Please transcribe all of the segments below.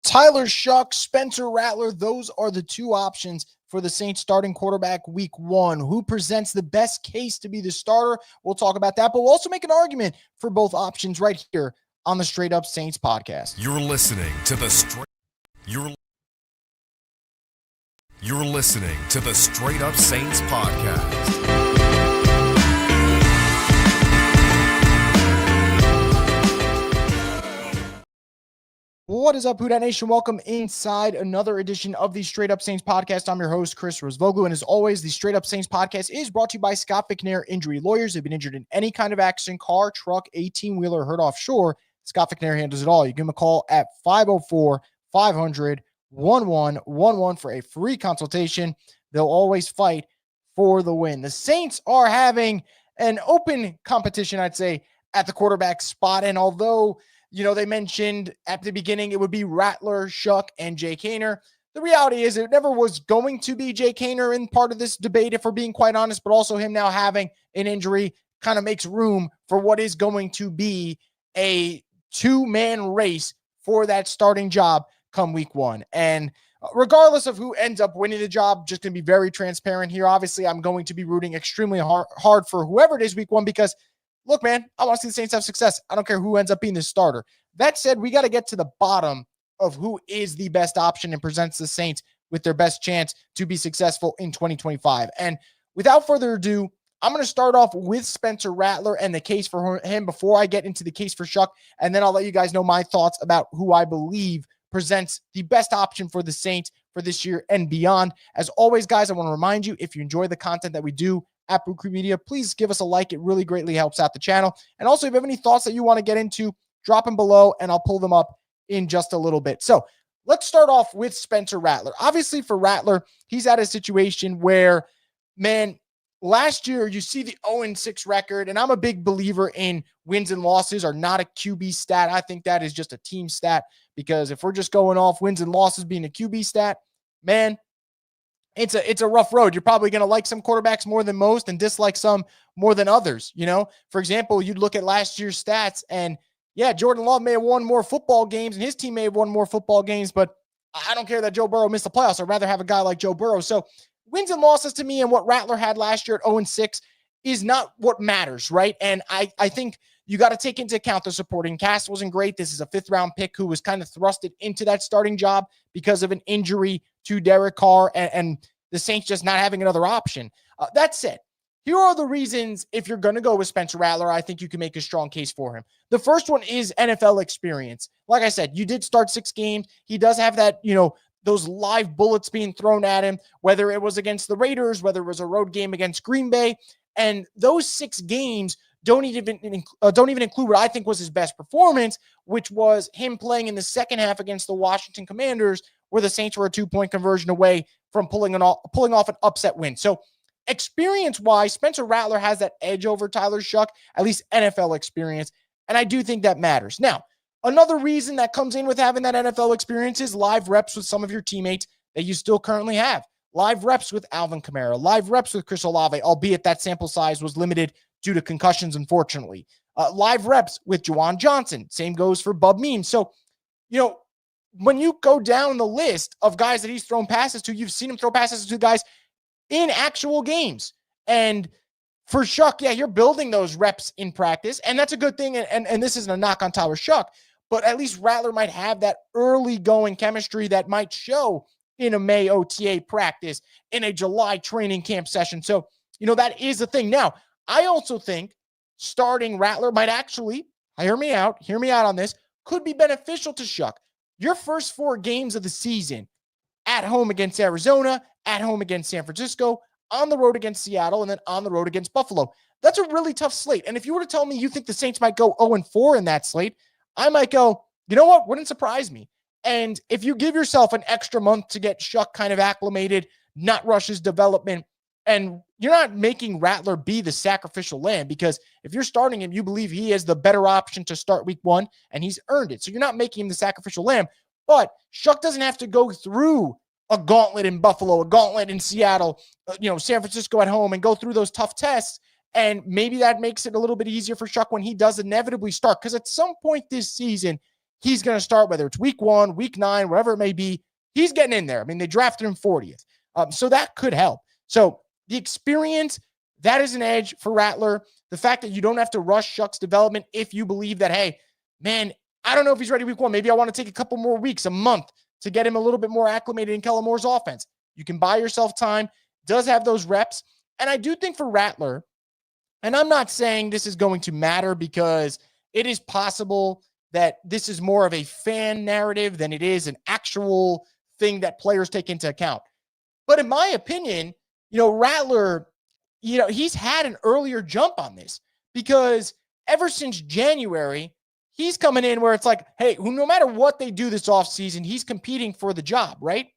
Tyler Shough, Spencer Rattler, those are the two options for the Saints starting quarterback week 1. Who presents the best case to be the starter? We'll talk about that, but we'll also make an argument for both options right here on the Straight Up Saints podcast. You're listening to the Straight Up Saints podcast. What is up, Houdat Nation? Welcome inside another edition of the Straight Up Saints podcast. I'm your host, Chris Rosvoglu, and as always, the Straight Up Saints podcast is brought to you by Scott Vicknair Injury Lawyers. They've been injured in any kind of accident, car, truck, 18-wheeler, hurt offshore. Scott Vicknair handles it all. You give them a call at 504-500-1111 for a free consultation. They'll always fight for the win. The Saints are having an open competition, I'd say, at the quarterback spot, and although they mentioned at the beginning it would be Rattler, Shough, and Jake Haener. The reality is it never was going to be Jake Haener in part of this debate, if we're being quite honest, but also him now having an injury kind of makes room for what is going to be a two-man race for that starting job come week 1. And regardless of who ends up winning the job, just going to be very transparent here. Obviously, I'm going to be rooting extremely hard for whoever it is week 1 because look, man, I want to see the Saints have success. I don't care who ends up being the starter. That said, we got to get to the bottom of who is the best option and presents the Saints with their best chance to be successful in 2025. And without further ado, I'm going to start off with Spencer Rattler and the case for him before I get into the case for Shough, and then I'll let you guys know my thoughts about who I believe presents the best option for the Saints for this year and beyond. As always, guys, I want to remind you, if you enjoy the content that we do at Brew Crew Media, please give us a like. It really greatly helps out the channel. And also, if you have any thoughts that you want to get into, drop them below and I'll pull them up in just a little bit. So let's start off with Spencer Rattler. Obviously for Rattler, he's at a situation where, man, last year you see the 0-6 record, and I'm a big believer in wins and losses are not a QB stat. I think that is just a team stat, because if we're just going off wins and losses being a QB stat, man, it's a rough road. You're probably going to like some quarterbacks more than most and dislike some more than others. For example, you'd look at last year's stats and yeah, Jordan Love may have won more football games and his team may have won more football games, but I don't care that Joe Burrow missed the playoffs. I'd rather have a guy like Joe Burrow. So wins and losses to me and what Rattler had last year at 0-6 is not what matters, right? And I think you got to take into account the supporting cast wasn't great. This is a 5th-round pick who was kind of thrusted into that starting job because of an injury to Derek Carr and the Saints just not having another option. That said, here are the reasons if you're going to go with Spencer Rattler, I think you can make a strong case for him. The first one is NFL experience. Like I said, you did start 6 games. He does have that, those live bullets being thrown at him, whether it was against the Raiders, whether it was a road game against Green Bay. And those 6 games don't even include what I think was his best performance, which was him playing in the second half against the Washington Commanders, where the Saints were a 2-point conversion away from pulling off an upset win. So experience-wise, Spencer Rattler has that edge over Tyler Shough, at least NFL experience, and I do think that matters. Now, another reason that comes in with having that NFL experience is live reps with some of your teammates that you still currently have. Live reps with Alvin Kamara, live reps with Chris Olave, albeit that sample size was limited due to concussions, unfortunately. Live reps with Juwan Johnson. Same goes for Bub Means. So, when you go down the list of guys that he's thrown passes to, you've seen him throw passes to guys in actual games. And for Shough, yeah, you're building those reps in practice, and that's a good thing. And this isn't a knock on Tyler Shough, but at least Rattler might have that early going chemistry that might show in a May OTA practice, in a July training camp session. So, that is the thing. Now, I also think starting Rattler might actually, hear me out on this, could be beneficial to Shough. Your first 4 games of the season, at home against Arizona, at home against San Francisco, on the road against Seattle, and then on the road against Buffalo. That's a really tough slate. And if you were to tell me you think the Saints might go 0-4 in that slate, I might go, you know what? Wouldn't surprise me. And if you give yourself an extra month to get Shough kind of acclimated, not rush his development, and you're not making Rattler be the sacrificial lamb, because if you're starting him, you believe he is the better option to start week 1, and he's earned it. So you're not making him the sacrificial lamb. But Shough doesn't have to go through a gauntlet in Buffalo, a gauntlet in Seattle, San Francisco at home, and go through those tough tests. And maybe that makes it a little bit easier for Shough when he does inevitably start. Because at some point this season, he's going to start, whether it's week 1, week 9, whatever it may be. He's getting in there. I mean, they drafted him 40th. So that could help. So the experience, that is an edge for Rattler. The fact that you don't have to rush Shough's development if you believe that, hey, man, I don't know if he's ready week 1. Maybe I want to take a couple more weeks, a month, to get him a little bit more acclimated in Kellen Moore's offense. You can buy yourself time, does have those reps. And I do think for Rattler, and I'm not saying this is going to matter because it is possible that this is more of a fan narrative than it is an actual thing that players take into account. But in my opinion, Rattler, he's had an earlier jump on this because ever since January, he's coming in where it's like, hey, no matter what they do this offseason, he's competing for the job, right?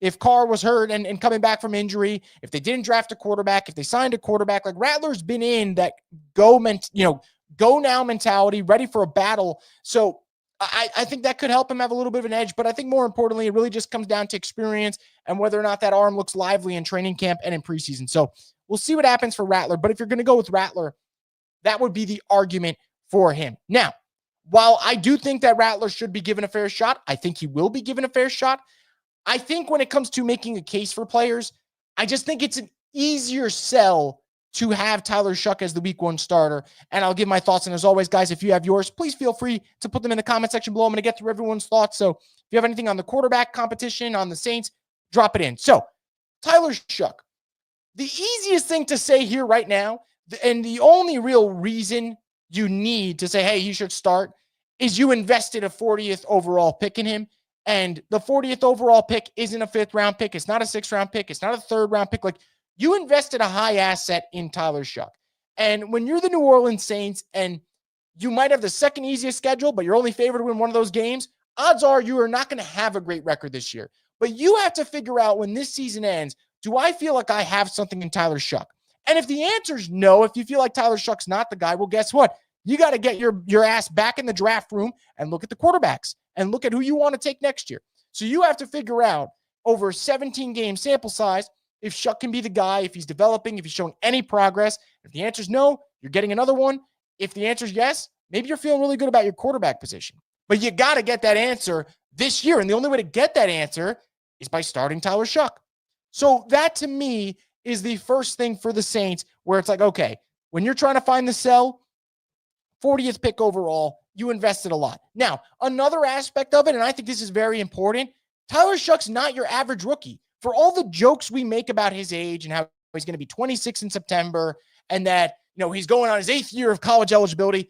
If Carr was hurt and coming back from injury, if they didn't draft a quarterback, if they signed a quarterback, like Rattler's been in that go now mentality, ready for a battle. So I think that could help him have a little bit of an edge. But I think more importantly, it really just comes down to experience and whether or not that arm looks lively in training camp and in preseason. So we'll see what happens for Rattler. But if you're going to go with Rattler, that would be the argument for him. Now, while I do think that Rattler should be given a fair shot, I think he will be given a fair shot. I think when it comes to making a case for players, I just think it's an easier sell to have Tyler Shough as the week 1 starter. And I'll give my thoughts. And as always, guys, if you have yours, please feel free to put them in the comment section below. I'm going to get through everyone's thoughts. So if you have anything on the quarterback competition, on the Saints, drop it in. So Tyler Shough, the easiest thing to say here right now, and the only real reason you need to say, hey, he should start, is you invested a 40th overall pick in him. And the 40th overall pick isn't a 5th round pick. It's not a 6th round pick. It's not a 3rd round pick. Like, you invested a high asset in Tyler Shough. And when you're the New Orleans Saints and you might have the second easiest schedule, but you're only favored to win one of those games, odds are you are not going to have a great record this year. But you have to figure out when this season ends, do I feel like I have something in Tyler Shough? And if the answer is no, if you feel like Tyler Shough's not the guy, well, guess what? You got to get your ass back in the draft room and look at the quarterbacks and look at who you want to take next year. So you have to figure out over a 17-game sample size if Shough can be the guy, if he's developing, if he's showing any progress. If the answer is no, you're getting another one. If the answer is yes, maybe you're feeling really good about your quarterback position. But you got to get that answer this year. And the only way to get that answer is by starting Tyler Shough. So that, to me, is the first thing for the Saints where it's like, okay, when you're trying to find the sell, 40th pick overall, you invested a lot. Now, another aspect of it, and I think this is very important, Tyler Shough's not your average rookie. For all the jokes we make about his age and how he's going to be 26 in September and that, he's going on his 8th year of college eligibility,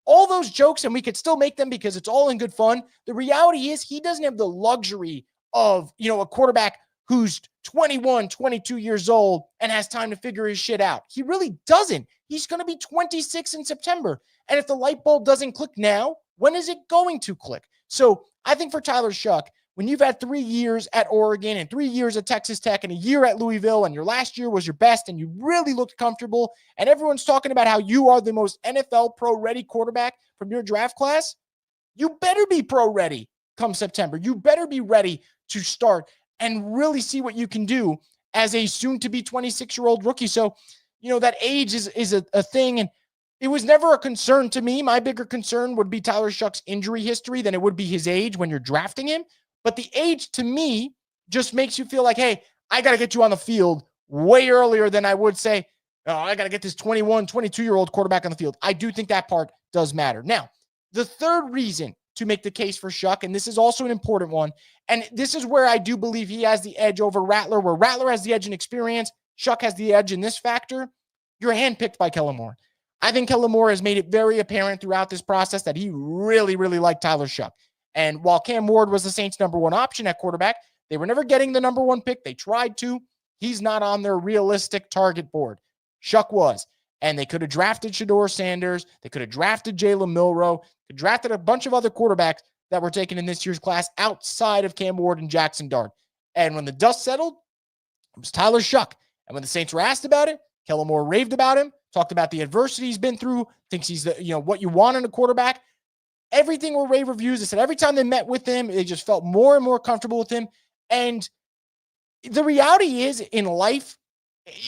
all those jokes, and we could still make them because it's all in good fun. The reality is he doesn't have the luxury of, a quarterback who's 21, 22 years old and has time to figure his shit out. He really doesn't. He's going to be 26 in September. And if the light bulb doesn't click now, when is it going to click? So I think for Tyler Shough, when you've had 3 years at Oregon and 3 years at Texas Tech and a year at Louisville, and your last year was your best and you really looked comfortable, and everyone's talking about how you are the most NFL pro-ready quarterback from your draft class, you better be pro-ready come September. You better be ready to start and really see what you can do as a soon-to-be 26-year-old rookie. So, that age is a thing, and it was never a concern to me. My bigger concern would be Tyler Shough's injury history than it would be his age when you're drafting him. But the age, to me, just makes you feel like, hey, I got to get you on the field way earlier than I would say, oh, I got to get this 21, 22-year-old quarterback on the field. I do think that part does matter. Now, the third reason to make the case for Shough, and this is also an important one, and this is where I do believe he has the edge over Rattler, where Rattler has the edge in experience, Shough has the edge in this factor. You're handpicked by Kellen Moore. I think Kellen Moore has made it very apparent throughout this process that he really, really liked Tyler Shough. And while Cam Ward was the Saints' number 1 option at quarterback, they were never getting the number 1 pick. They tried to. He's not on their realistic target board. Shough was. And they could have drafted Shedeur Sanders. They could have drafted Jalen Milroe. They drafted a bunch of other quarterbacks that were taken in this year's class outside of Cam Ward and Jackson Dart. And when the dust settled, it was Tyler Shough. And when the Saints were asked about it, Kellen Moore raved about him, talked about the adversity he's been through, thinks he's the, what you want in a quarterback. Everything were rave reviews. They said every time they met with him, they just felt more and more comfortable with him. And the reality is in life,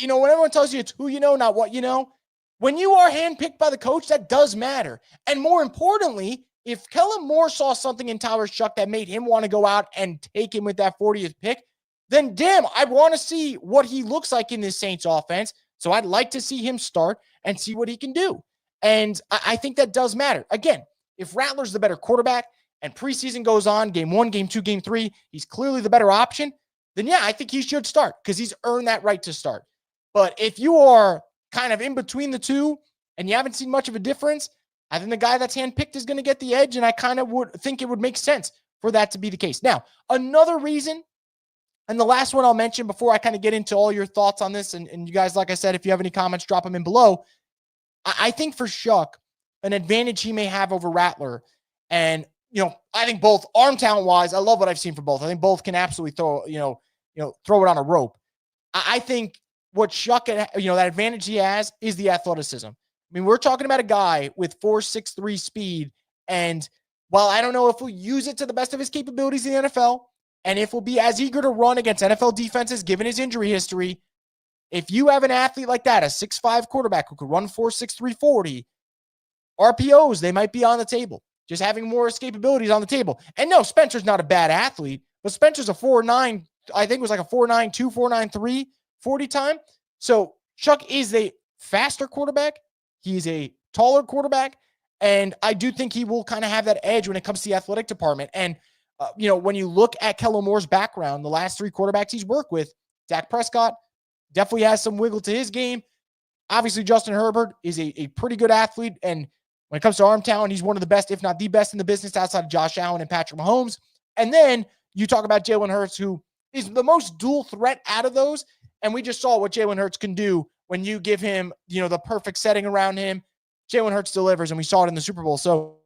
when everyone tells you it's who you know, not what you know, when you are handpicked by the coach, that does matter. And more importantly, if Kellen Moore saw something in Tyler Shough that made him want to go out and take him with that 40th pick, then damn, I want to see what he looks like in this Saints offense. So I'd like to see him start and see what he can do. And I think that does matter. Again, if Rattler's the better quarterback and preseason goes on, game 1, game 2, game 3, he's clearly the better option, then yeah, I think he should start because he's earned that right to start. But if you are kind of in between the two and you haven't seen much of a difference, I think the guy that's handpicked is going to get the edge, and I kind of would think it would make sense for that to be the case. Now, another reason, and the last one I'll mention before I kind of get into all your thoughts on this, and you guys, like I said, if you have any comments, drop them in below. I think for Shough, an advantage he may have over Rattler, and I think both arm talent wise, I love what I've seen for both. I think both can absolutely throw it on a rope. I think what Shough, that advantage he has is the athleticism. I mean, we're talking about a guy with 4.63 speed, and while I don't know if we'll use it to the best of his capabilities in the NFL, and if we'll be as eager to run against NFL defenses given his injury history, if you have an athlete like that, a 6'5 quarterback who could run 4.63 40, RPOs, they might be on the table. Just having more escapabilities on the table. And no, Spencer's not a bad athlete, but Spencer's a 4.9, I think it was like a 4.92, 4.93 40 time. So Shough is a faster quarterback. He's a taller quarterback. And I do think he will kind of have that edge when it comes to the athletic department. And, when you look at Kellen Moore's background, the last 3 quarterbacks he's worked with, Dak Prescott definitely has some wiggle to his game. Obviously, Justin Herbert is a pretty good athlete. And when it comes to arm talent, he's one of the best, if not the best in the business outside of Josh Allen and Patrick Mahomes. And then you talk about Jalen Hurts, who is the most dual threat out of those. And we just saw what Jalen Hurts can do when you give him, the perfect setting around him. Jalen Hurts delivers, and we saw it in the Super Bowl. So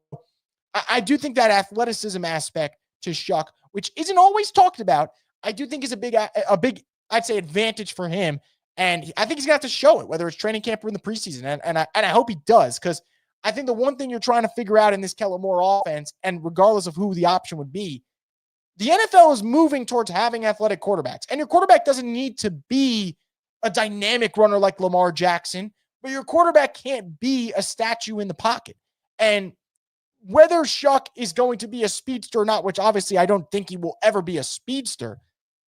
I do think that athleticism aspect to Shough, which isn't always talked about, I do think is a big, I'd say, advantage for him. And I think he's going to have to show it, whether it's training camp or in the preseason. And I hope he does, because I think the one thing you're trying to figure out in this Kellen Moore offense, and regardless of who the option would be, the NFL is moving towards having athletic quarterbacks. And your quarterback doesn't need to be a dynamic runner like Lamar Jackson, but your quarterback can't be a statue in the pocket. And whether Shough is going to be a speedster or not, which obviously I don't think he will ever be a speedster,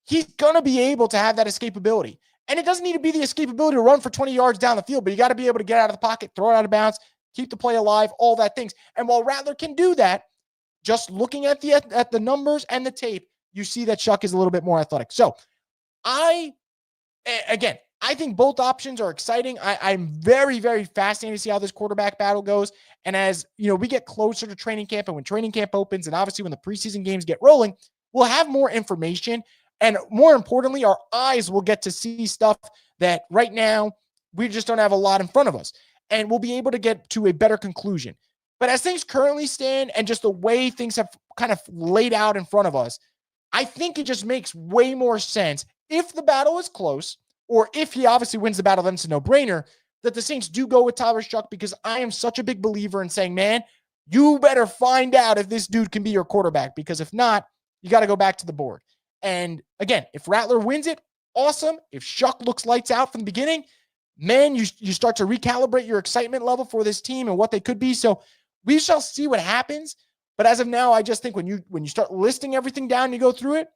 he's going to be able to have that escapability. And it doesn't need to be the escapability to run for 20 yards down the field, but you got to be able to get out of the pocket, throw it out of bounds, keep the play alive, all that things. And while Rattler can do that, just looking at the numbers and the tape, you see that Shough is a little bit more athletic. So I think both options are exciting. I'm very, very fascinated to see how this quarterback battle goes. And as we get closer to training camp, and when training camp opens, and obviously when the preseason games get rolling, we'll have more information. And more importantly, our eyes will get to see stuff that right now we just don't have a lot in front of us. And we'll be able to get to a better conclusion. But as things currently stand, and just the way things have kind of laid out in front of us, I think it just makes way more sense, if the battle is close, or if he obviously wins the battle, then it's a no-brainer, that the Saints do go with Tyler Shough, because I am such a big believer in saying, man, you better find out if this dude can be your quarterback, because if not, you got to go back to the board. And again, if Rattler wins it, awesome. If Shough looks lights out from the beginning, man, you start to recalibrate your excitement level for this team and what they could be. So we shall see what happens. But as of now, I just think when you start listing everything down and you go through it,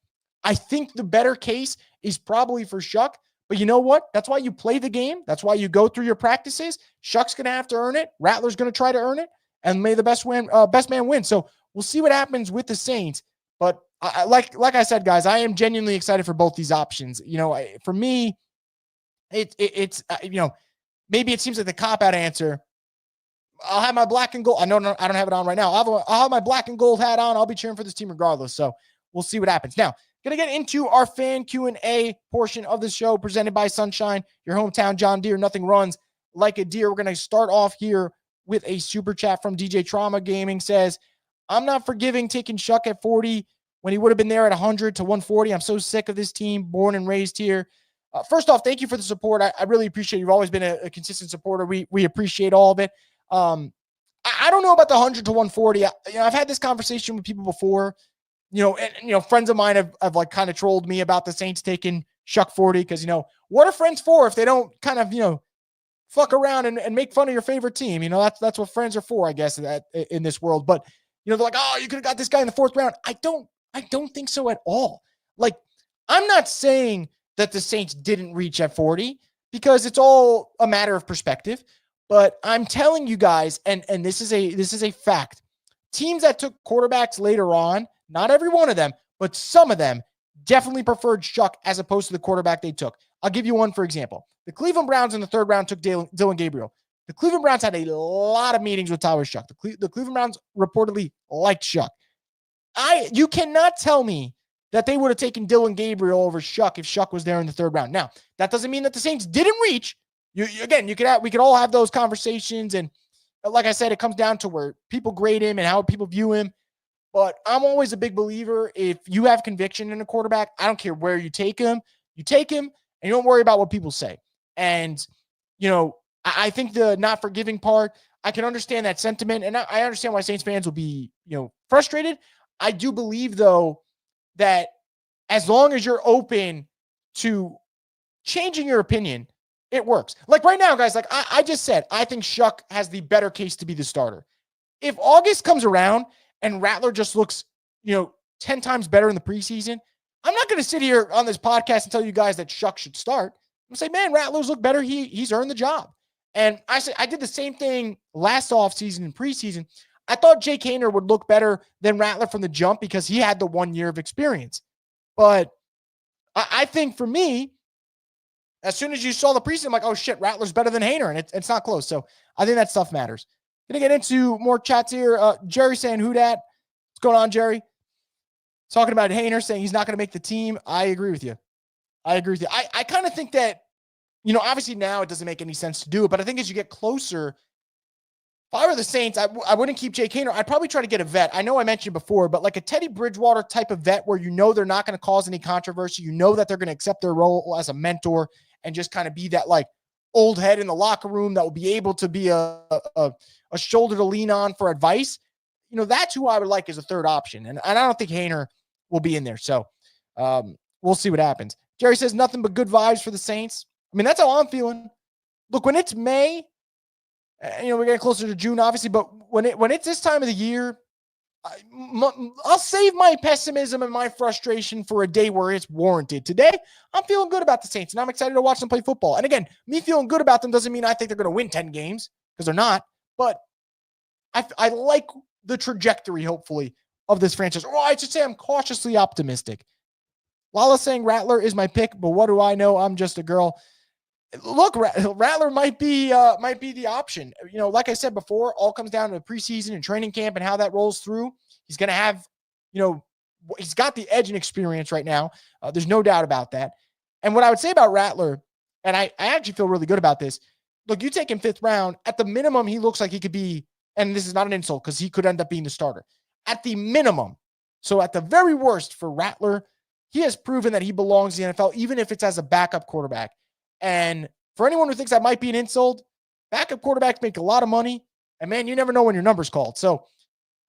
I think the better case is probably for Shough. But you know what? That's why you play the game. That's why you go through your practices. Shough's going to have to earn it. Rattler's going to try to earn it. And may the best man win. So we'll see what happens with the Saints. But like I said, guys, I am genuinely excited for both these options. For me, it's maybe it seems like the cop-out answer. I'll have my black and gold. I don't have it on right now. I'll have my black and gold hat on. I'll be cheering for this team regardless. So we'll see what happens. Now, going to get into our fan Q&A portion of the show presented by Sunshine, your hometown John Deere. Nothing runs like a deer. We're going to start off here with a super chat from DJ Trauma Gaming. Says, I'm not forgiving taking Shough at 40 when he would have been there at 100 to 140. I'm so sick of this team, born and raised here. First off, thank you for the support. I really appreciate it. You've always been a consistent supporter. We appreciate all of it. I don't know about the 100 to 140. I've had this conversation with people before. Friends of mine have like kind of trolled me about the Saints taking Shough 40 because, what are friends for if they don't kind of, fuck around and make fun of your favorite team? That's what friends are for, I guess, in this world. But, they're like, oh, you could have got this guy in the 4th round. I don't think so at all. Like, I'm not saying that the Saints didn't reach at 40 because it's all a matter of perspective. But I'm telling you guys, and this is a fact. Teams that took quarterbacks later on, not every one of them, but some of them definitely preferred Shough as opposed to the quarterback they took. I'll give you one for example. The Cleveland Browns in the 3rd round took Dylan Gabriel. The Cleveland Browns had a lot of meetings with Tyler Shough. The Cleveland Browns reportedly liked Shough. You cannot tell me that they would have taken Dylan Gabriel over Shough if Shough was there in the 3rd round. Now, that doesn't mean that the Saints didn't reach. We could all have those conversations, and like I said, it comes down to where people grade him and how people view him. But I'm always a big believer, if you have conviction in a quarterback, I don't care where you take him, and you don't worry about what people say. And, I think the not forgiving part, I can understand that sentiment, and I understand why Saints fans will be, frustrated. I do believe, though, that as long as you're open to changing your opinion, it works. Like right now, guys, like I just said, I think Shough has the better case to be the starter. If August comes around and Rattler just looks, 10 times better in the preseason, I'm not going to sit here on this podcast and tell you guys that Shough should start. I'm going to say, man, Rattler's look better. He's earned the job. And I did the same thing last offseason and preseason. I thought Jake Haener would look better than Rattler from the jump because he had the 1 year of experience. But I think for me, as soon as you saw the preseason, I'm like, oh shit, Rattler's better than Haener, and it's not close. So I think that stuff matters. Gonna get into more chats here. Jerry saying, who dat? What's going on, Jerry? Talking about Haener, saying he's not going to make the team. I agree with you. I kind of think that, obviously now it doesn't make any sense to do it, but I think as you get closer, if I were the Saints, I wouldn't keep Jake Haener. I'd probably try to get a vet. I know I mentioned before, but like a Teddy Bridgewater type of vet where they're not going to cause any controversy. That they're going to accept their role as a mentor and just kind of be that like old head in the locker room that will be able to be a shoulder to lean on for advice. That's who I would like as a third option. And I don't think Haener will be in there. So we'll see what happens. Jerry says nothing but good vibes for the Saints. I mean, that's how I'm feeling. Look, when it's May, we're getting closer to June, obviously, but when it's this time of the year, I'll save my pessimism and my frustration for a day where it's warranted. Today, I'm feeling good about the Saints, and I'm excited to watch them play football. And again, me feeling good about them doesn't mean I think they're going to win 10 games, because they're not. But I like the trajectory, hopefully, of this franchise. Or I should say I'm cautiously optimistic. Lala saying Rattler is my pick, but what do I know? I'm just a girl. Look, Rattler might be the option. Like I said before, all comes down to preseason and training camp and how that rolls through. He's going to have, he's got the edge and experience right now. There's no doubt about that. And what I would say about Rattler, and I actually feel really good about this. Look, you take him 5th round. At the minimum, he looks like he could be, and this is not an insult because he could end up being the starter. At the minimum, so at the very worst for Rattler, he has proven that he belongs in the NFL, even if it's as a backup quarterback. And for anyone who thinks that might be an insult, backup quarterbacks make a lot of money. And man, you never know when your number's called. So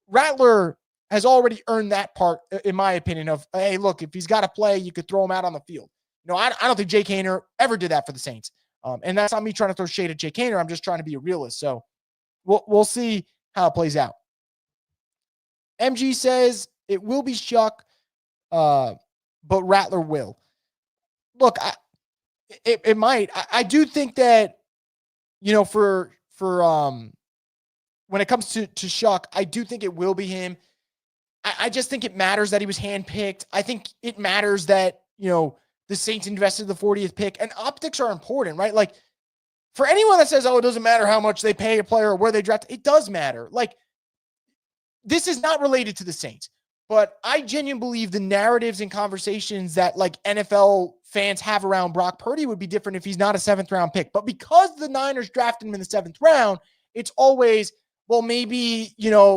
Rattler has already earned that part, in my opinion, of, hey, look, if he's got to play, you could throw him out on the field. I don't think Jake Haener ever did that for the Saints. And that's not me trying to throw shade at Jake Haener. I'm just trying to be a realist. So we'll see how it plays out. MG says it will be Shough, but Rattler will. Look, it might. I do think that, for when it comes to Shough, I do think it will be him. I just think it matters that he was handpicked. I think it matters that, the Saints invested the 40th pick, and optics are important, right? Like, for anyone that says, oh, it doesn't matter how much they pay a player or where they draft, it does matter. Like, this is not related to the Saints, but I genuinely believe the narratives and conversations that like NFL fans have around Brock Purdy would be different if he's not a 7th round pick. But because the Niners drafted him in the 7th round, it's always, well, maybe,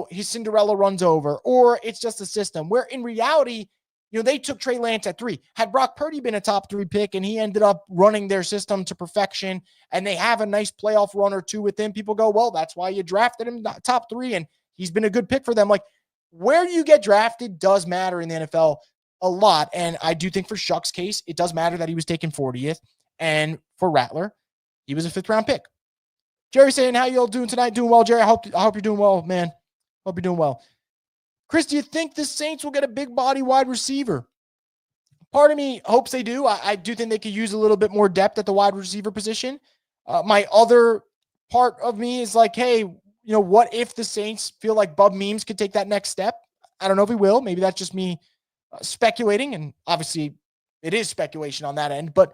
his Cinderella runs over, or it's just a system, where in reality, they took Trey Lance at 3. Had Brock Purdy been a top 3 pick and he ended up running their system to perfection and they have a nice playoff run or two with him, people go, well, that's why you drafted him top 3 and he's been a good pick for them. Like, where you get drafted does matter in the NFL a lot. And I do think for Shough's case, it does matter that he was taken 40th. And for Rattler, he was a 5th round pick. Jerry saying, how you all doing tonight? Doing well, Jerry. I hope you're doing well, man. Hope you're doing well. Chris, do you think the Saints will get a big body wide receiver? Part of me hopes they do. I do think they could use a little bit more depth at the wide receiver position. My other part of me is like, hey, what if the Saints feel like Bub Memes could take that next step? I don't know if he will. Maybe that's just me speculating, and obviously it is speculation on that end. But,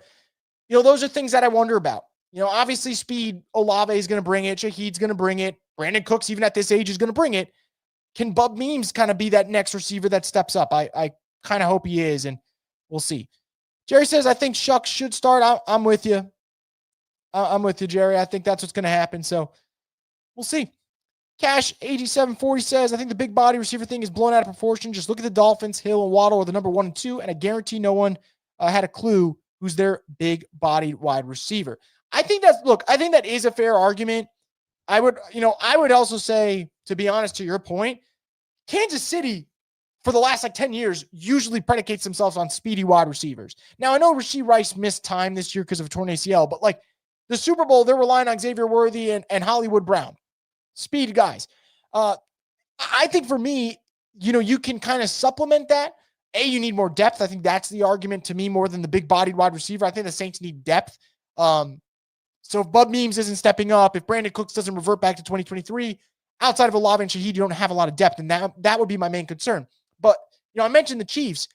those are things that I wonder about. Obviously speed, Olave is going to bring it. Shaheed's going to bring it. Brandon Cooks, even at this age, is going to bring it. Can Bub Memes kind of be that next receiver that steps up? I kind of hope he is, and we'll see. Jerry says, I think Shough should start. I'm with you. I'm with you, Jerry. I think that's what's going to happen. So we'll see. Cash 8740 says, I think the big body receiver thing is blown out of proportion. Just look at the Dolphins. Hill and Waddle are the number 1 and 2, and I guarantee no one had a clue who's their big bodied wide receiver. I think that is a fair argument. I would also say, to be honest, to your point, Kansas City for the last 10 years usually predicates themselves on speedy wide receivers. Now, I know Rashee Rice missed time this year because of a torn ACL, but the Super Bowl, they're relying on Xavier Worthy and Hollywood Brown. Speed guys. I think for me, you can kind of supplement that. You need more depth. I think that's the argument to me more than the big-bodied wide receiver. I think the Saints need depth. So if Bub Memes isn't stepping up, if Brandon Cooks doesn't revert back to 2023, outside of Olave and Shaheed, you don't have a lot of depth, and that would be my main concern. But, I mentioned the Chiefs.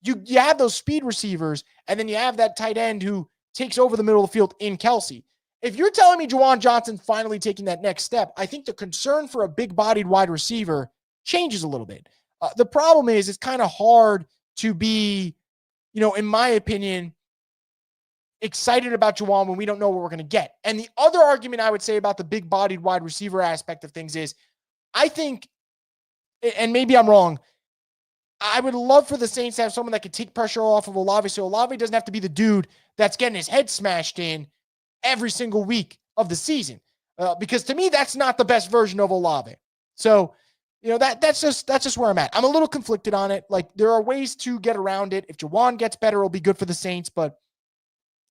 You have those speed receivers, and then you have that tight end who takes over the middle of the field in Kelsey. If you're telling me Juwan Johnson finally taking that next step, I think the concern for a big-bodied wide receiver changes a little bit. The problem is it's kind of hard to be, in my opinion, excited about Juwan when we don't know what we're going to get. And the other argument I would say about the big-bodied wide receiver aspect of things is I think, and maybe I'm wrong, I would love for the Saints to have someone that could take pressure off of Olave so Olave doesn't have to be the dude that's getting his head smashed in every single week of the season. Because to me, that's not the best version of Olave. So, that's just where I'm at. I'm a little conflicted on it. There are ways to get around it. If Juwan gets better, it'll be good for the Saints. But,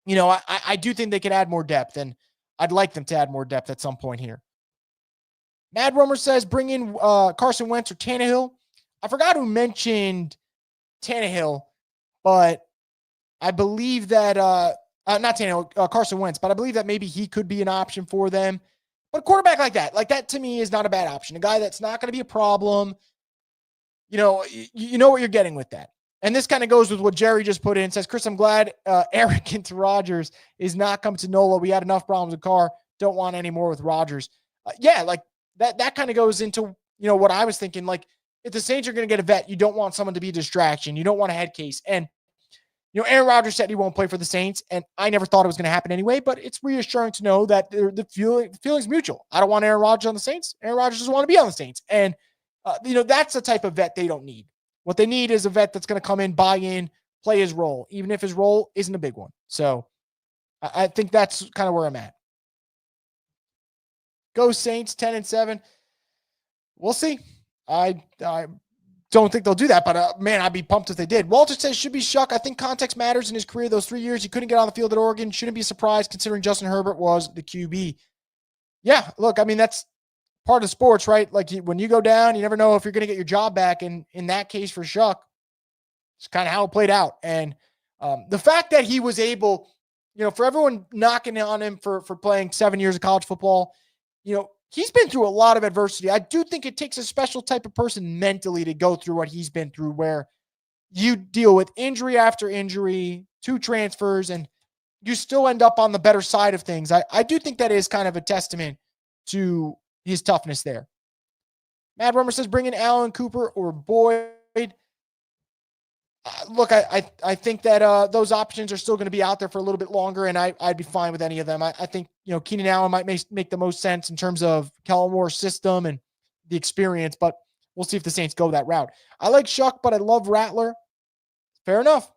I do think they could add more depth, and I'd like them to add more depth at some point here. Mad Rumor says, bring in Carson Wentz or Tannehill. I forgot who mentioned Tannehill, but I believe that, not Tannehill, Carson Wentz, but I believe that maybe he could be an option for them. But a quarterback like that to me is not a bad option. A guy that's not going to be a problem. You know what you're getting with that. And this kind of goes with what Jerry just put in. Says, Chris, I'm glad arrogant Rodgers is not coming to NOLA. We had enough problems with Carr. Don't want any more with Rodgers. That kind of goes into, what I was thinking. If the Saints are going to get a vet, you don't want someone to be a distraction. You don't want a head case. And, Aaron Rodgers said he won't play for the Saints, and I never thought it was going to happen anyway, but it's reassuring to know that the feeling's mutual. I don't want Aaron Rodgers on the Saints. Aaron Rodgers doesn't want to be on the Saints. And, that's the type of vet they don't need. What they need is a vet that's going to come in, buy in, play his role, even if his role isn't a big one. So I think that's kind of where I'm at. Go Saints 10-7. We'll see. I don't think they'll do that, but man, I'd be pumped if they did. Walter says, should be Shough. I think context matters in his career. Those 3 years he couldn't get on the field at Oregon. Shouldn't be surprised considering Justin Herbert was the QB. Yeah, look, I mean, that's part of sports, right? When you go down, you never know if you're going to get your job back. And in that case for Shough, it's kind of how it played out. And the fact that he was able, for everyone knocking on him for playing 7 years of college football, he's been through a lot of adversity. I do think it takes a special type of person mentally to go through what he's been through, where you deal with injury after injury, 2 transfers, and you still end up on the better side of things. I do think that is kind of a testament to his toughness there. Mad Rummer says, bring in Allen, Cooper, or Boyd. Look, I think that those options are still going to be out there for a little bit longer, and I'd be fine with any of them. I think, Keenan Allen might make the most sense in terms of Kellen Moore's system and the experience, but we'll see if the Saints go that route. I like Shough, but I love Rattler. Fair enough.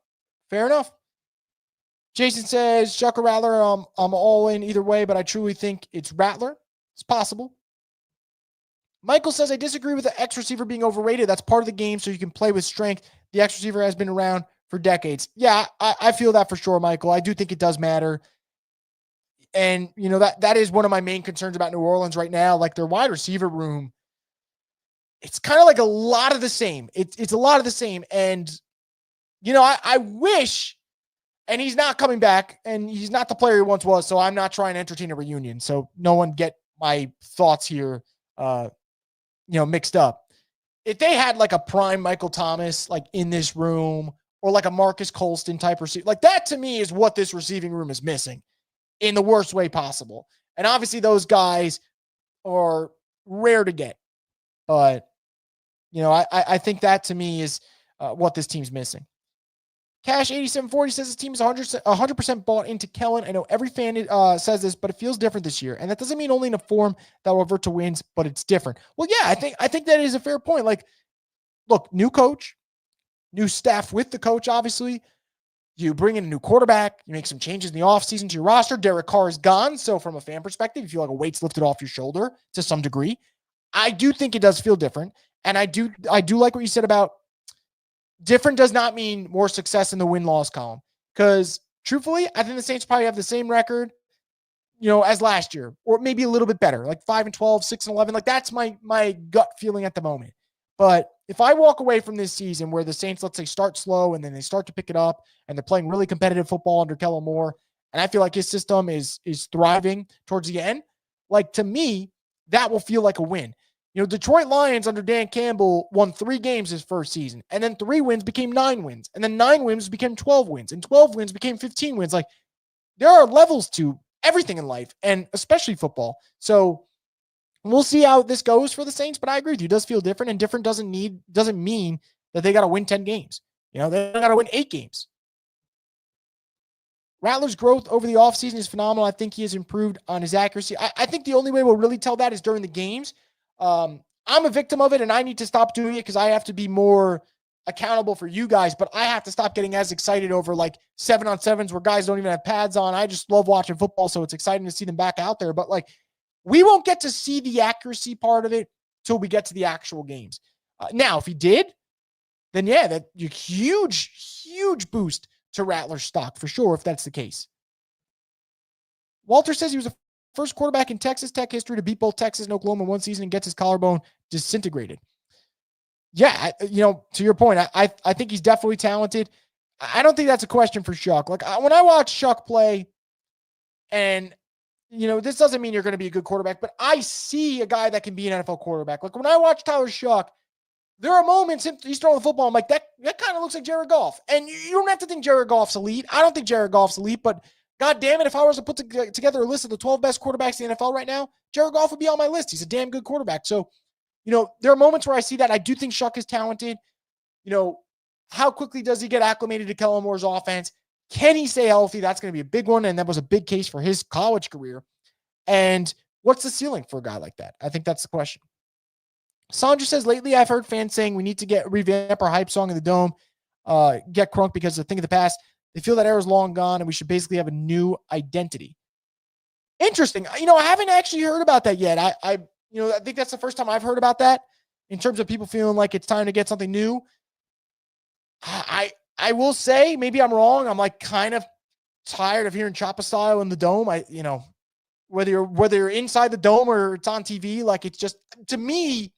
Jason says, Shough or Rattler, I'm all in either way, but I truly think it's Rattler. It's possible. Michael says, I disagree with the X receiver being overrated. That's part of the game, so you can play with strength. The X receiver has been around for decades. Yeah, I feel that for sure, Michael. I do think it does matter. And, that is one of my main concerns about New Orleans right now. Their wide receiver room, it's kind of like a lot of the same. It's a lot of the same. And, I wish, and he's not coming back, and he's not the player he once was, so I'm not trying to entertain a reunion. So no one get my thoughts here, mixed up. If they had like a prime Michael Thomas, like in this room, or like a Marcus Colston type receiver, like that to me is what this receiving room is missing in the worst way possible. And obviously those guys are rare to get, but I think that to me is what this team's missing. Cash 8740 says his team is 100% bought into Kellen. I know every fan says this, but it feels different this year. And that doesn't mean only in a form that will revert to wins, but it's different. Well, yeah, I think that is a fair point. Like, look, new coach, new staff with the coach, obviously. You bring in a new quarterback. You make some changes in the offseason to your roster. Derek Carr is gone. So from a fan perspective, you feel like a weight's lifted off your shoulder to some degree. I do think it does feel different. And I do like what you said about different does not mean more success in the win-loss column. Because truthfully, I think the Saints probably have the same record, as last year, or maybe a little bit better, like 5-12, 6-11. Like that's my gut feeling at the moment. But if I walk away from this season where the Saints, let's say, start slow and then they start to pick it up and they're playing really competitive football under Kellen Moore, and I feel like his system is thriving towards the end, like to me, that will feel like a win. Detroit Lions under Dan Campbell won 3 games his first season, and then 3 wins became 9 wins, and then 9 wins became 12 wins, and 12 wins became 15 wins. Like there are levels to everything in life, and especially football. So we'll see how this goes for the Saints, but I agree with you. It does feel different, and different doesn't mean that they got to win 10 games. They got to win 8 games. Rattler's growth over the offseason is phenomenal. I think he has improved on his accuracy. I think the only way we'll really tell that is during the games. I'm a victim of it, and I need to stop doing it because I have to be more accountable for you guys, but I have to stop getting as excited over like 7-on-7s where guys don't even have pads on. I just love watching football, so it's exciting to see them back out there. But like, we won't get to see the accuracy part of it till we get to the actual games. Now, if he did, then yeah, that huge boost to Rattler's stock for sure, if that's the case. Walter says he was the first quarterback in Texas Tech history to beat both Texas and Oklahoma in one season and gets his collarbone disintegrated. Yeah, to your point, I think he's definitely talented. I don't think that's a question for Shough. Like when I watch Shough play, and this doesn't mean you're going to be a good quarterback, but I see a guy that can be an NFL quarterback. Like when I watch Tyler Shough, there are moments he's throwing the football, I'm like, that kind of looks like Jared Goff. And you don't have to think Jared Goff's elite. I don't think Jared Goff's elite, but God damn it, if I was to put together a list of the 12 best quarterbacks in the NFL right now, Jared Goff would be on my list. He's a damn good quarterback. So, there are moments where I see that. I do think Shough is talented. How quickly does he get acclimated to Kellen Moore's offense? Can he stay healthy? That's going to be a big one, and that was a big case for his college career. And what's the ceiling for a guy like that? I think that's the question. Sandra says, lately I've heard fans saying we need to revamp our hype song in the Dome, get crunk because the thing of the past. They feel that era's long gone and we should basically have a new identity. Interesting. I haven't actually heard about that yet. I think that's the first time I've heard about that in terms of people feeling like it's time to get something new. I will say, maybe I'm wrong. I'm like kind of tired of hearing Choppa Style in the Dome. Whether you're inside the Dome or it's on TV, like it's just, to me,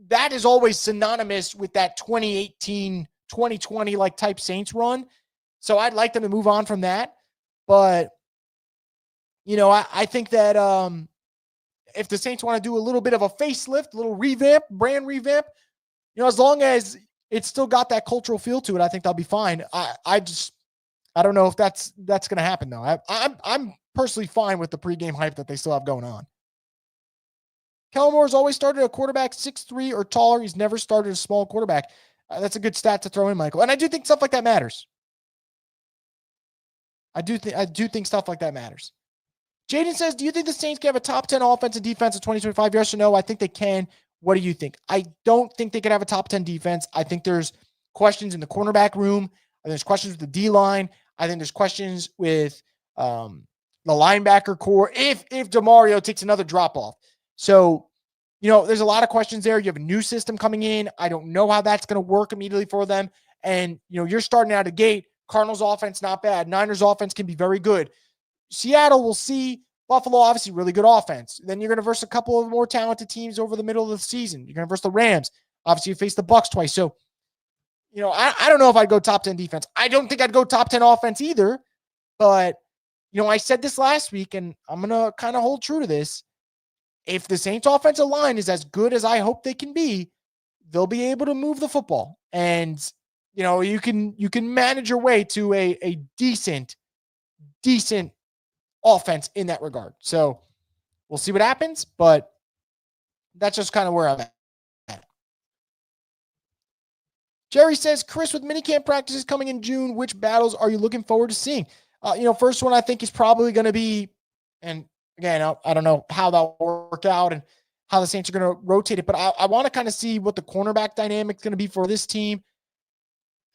that is always synonymous with that 2018, 2020 like type Saints run. So I'd like them to move on from that. But, I think that if the Saints want to do a little bit of a facelift, a little revamp, brand revamp, as long as it's still got that cultural feel to it, I think they'll be fine. I don't know if that's going to happen though. I'm personally fine with the pregame hype that they still have going on. Kellen Moore's always started a quarterback 6'3" or taller. He's never started a small quarterback. That's a good stat to throw in, Michael. And I do think stuff like that matters. I do think stuff like that matters. Jaden says, do you think the Saints can have a top 10 offense and defense in 2025? Yes or no? I think they can. What do you think? I don't think they could have a top 10 defense. I think there's questions in the cornerback room. I think there's questions with the D-line. I think there's questions with the linebacker core if DeMario takes another drop-off. So, there's a lot of questions there. You have a new system coming in. I don't know how that's going to work immediately for them. And, you're starting out of the gate. Cardinals offense, not bad. Niners offense can be very good. Seattle, we'll see. Buffalo, obviously, really good offense. Then you're going to verse a couple of more talented teams over the middle of the season. You're going to verse the Rams. Obviously, you face the Bucs twice. So, I don't know if I'd go top 10 defense. I don't think I'd go top 10 offense either. But, I said this last week, and I'm going to kind of hold true to this. If the Saints offensive line is as good as I hope they can be, they'll be able to move the football. And, you can manage your way to a decent offense in that regard. So we'll see what happens, but that's just kind of where I'm at. Jerry says, Chris, with minicamp practices coming in June, which battles are you looking forward to seeing? First one I think is probably going to be, and again, I don't know how that'll work out and how the Saints are going to rotate it, but I want to kind of see what the cornerback dynamic is going to be for this team.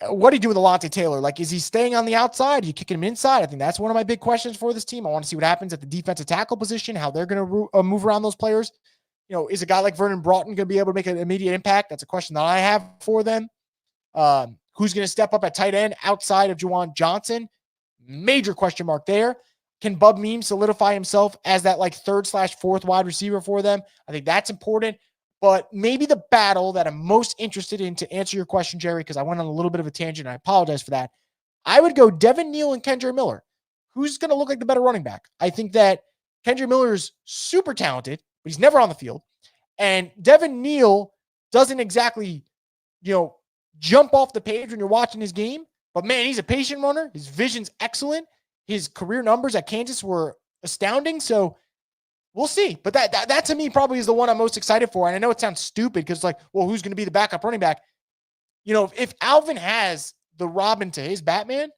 What do you do with Alontae Taylor? Like, is he staying on the outside? Are you kicking him inside? I think that's one of my big questions for this team. I want to see what happens at the defensive tackle position, how they're going to move around those players. Is a guy like Vernon Broughton going to be able to make an immediate impact? That's a question that I have for them. Who's going to step up at tight end outside of Juwan Johnson? Major question mark there. Can Bub Meem solidify himself as that like 3rd/4th wide receiver for them? I think that's important. But maybe the battle that I'm most interested in, to answer your question, Jerry, because I went on a little bit of a tangent, I apologize for that. I would go Devin Neal and Kendre Miller. Who's going to look like the better running back? I think that Kendre Miller is super talented, but he's never on the field. And Devin Neal doesn't exactly, jump off the page when you're watching his game. But, man, he's a patient runner. His vision's excellent. His career numbers at Kansas were astounding. So we'll see. But that to me probably is the one I'm most excited for. And I know it sounds stupid because it's like, well, who's going to be the backup running back? If Alvin has the Robin to his Batman,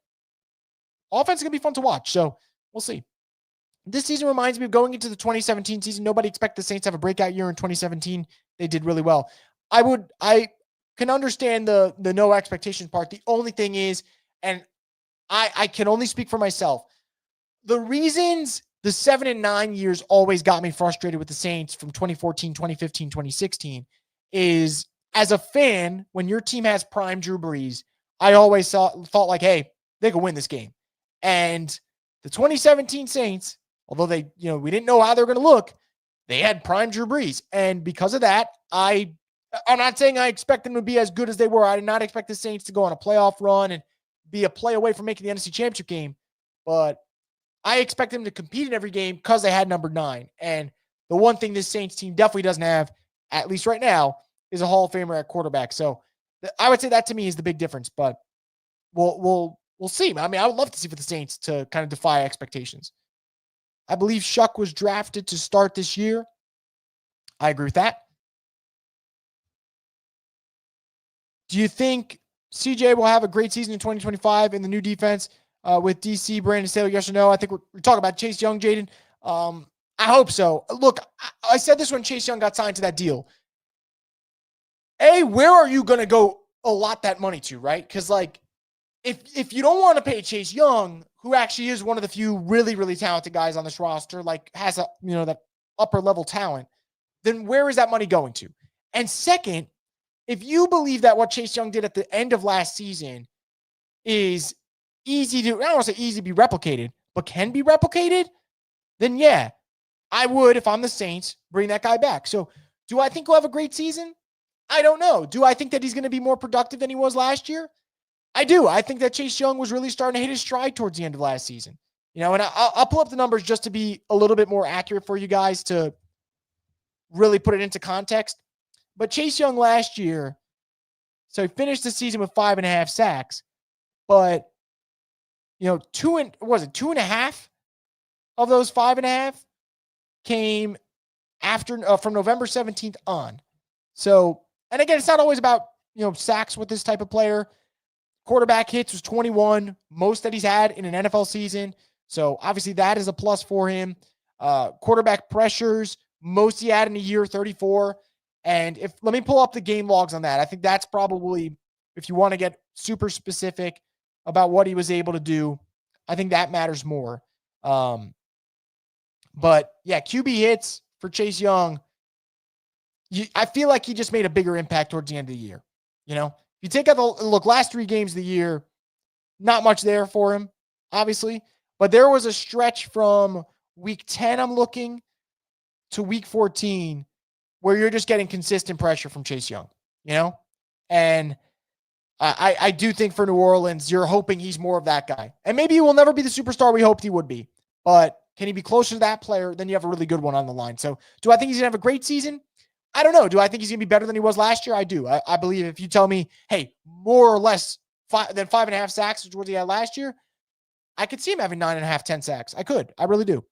offense is going to be fun to watch. So we'll see. This season reminds me of going into the 2017 season. Nobody expected the Saints to have a breakout year in 2017. They did really well. I can understand the no expectation part. The only thing is, and I can only speak for myself, the reasons the 7 and 9 years always got me frustrated with the Saints from 2014, 2015, 2016 is, as a fan, when your team has prime Drew Brees, I always thought like, hey, they could win this game. And the 2017 Saints, although they, we didn't know how they were going to look, they had prime Drew Brees. And because of that, I'm not saying I expect them to be as good as they were. I did not expect the Saints to go on a playoff run and be a play away from making the NFC Championship game. But I expect them to compete in every game because they had number 9. And the one thing this Saints team definitely doesn't have, at least right now, is a Hall of Famer at quarterback. So I would say that to me is the big difference. But we'll see. I mean, I would love to see for the Saints to kind of defy expectations. I believe Shough was drafted to start this year. I agree with that. Do you think CJ will have a great season in 2025 in the new defense with DC, Brandon Staley? Yes or no? I think we're talking about Chase Young, Jaden. I hope so. Look, I said this when Chase Young got signed to that deal. Where are you going to go allot that money to, right? Because, like, if you don't want to pay Chase Young, who actually is one of the few really, really talented guys on this roster, like has a, that upper level talent, then where is that money going to? And second, if you believe that what Chase Young did at the end of last season is easy to, I don't want to say easy to be replicated, but can be replicated, then yeah, I would, if I'm the Saints, bring that guy back. So do I think he'll have a great season? I don't know. Do I think that he's going to be more productive than he was last year? I do. I think that Chase Young was really starting to hit his stride towards the end of last season. And I'll pull up the numbers just to be a little bit more accurate for you guys to really put it into context. But Chase Young last year, so he finished the season with 5.5 sacks, but 2.5 of those 5.5 came after from November 17th on. So, and again, it's not always about sacks with this type of player. Quarterback hits was 21, most that he's had in an NFL season. So obviously that is a plus for him. Quarterback pressures, most he had in a year, 34. And let me pull up the game logs on that. I think that's probably, if you want to get super specific about what he was able to do, I think that matters more. But yeah, QB hits for Chase Young. I feel like he just made a bigger impact towards the end of the year. If you take out last 3 games of the year, not much there for him, obviously. But there was a stretch from week 10, I'm looking to week 14, where you're just getting consistent pressure from Chase Young, And I do think for New Orleans, you're hoping he's more of that guy. And maybe he will never be the superstar we hoped he would be. But can he be closer to that player? Then you have a really good one on the line. So do I think he's going to have a great season? I don't know. Do I think he's going to be better than he was last year? I do. I believe if you tell me, hey, more or less than 5.5 sacks, which was what he had last year, I could see him having 9.5, 10 sacks. I could. I really do.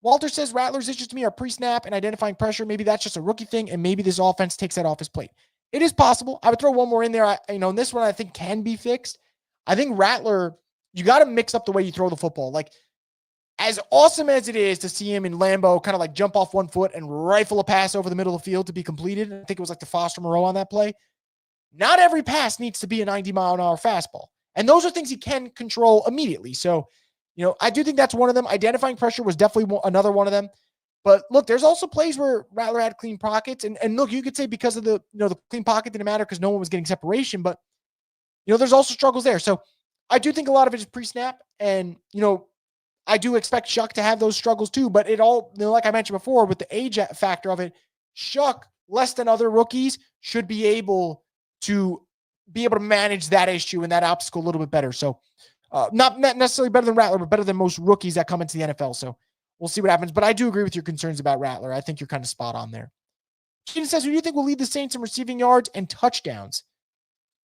Walter says Rattler's issues to me are pre-snap and identifying pressure. Maybe that's just a rookie thing, and maybe this offense takes that off his plate. It is possible. I would throw one more in there. And this one I think can be fixed. I think Rattler, you got to mix up the way you throw the football. Like, as awesome as it is to see him in Lambeau kind of like jump off one foot and rifle a pass over the middle of the field to be completed, I think it was like the Foster Moreau on that play. Not every pass needs to be a 90-mile-an-hour fastball. And those are things he can control immediately. So, I do think that's one of them. Identifying pressure was definitely another one of them. But look, there's also plays where Rattler had clean pockets. And look, you could say because of the clean pocket didn't matter because no one was getting separation. But, there's also struggles there. So I do think a lot of it is pre-snap. And, I do expect Shough to have those struggles too. But it all, like I mentioned before, with the age factor of it, Shough, less than other rookies, should be able to manage that issue and that obstacle a little bit better. So not necessarily better than Rattler, but better than most rookies that come into the NFL. So we'll see what happens. But I do agree with your concerns about Rattler. I think you're kind of spot on there. Sheena says, who do you think will lead the Saints in receiving yards and touchdowns?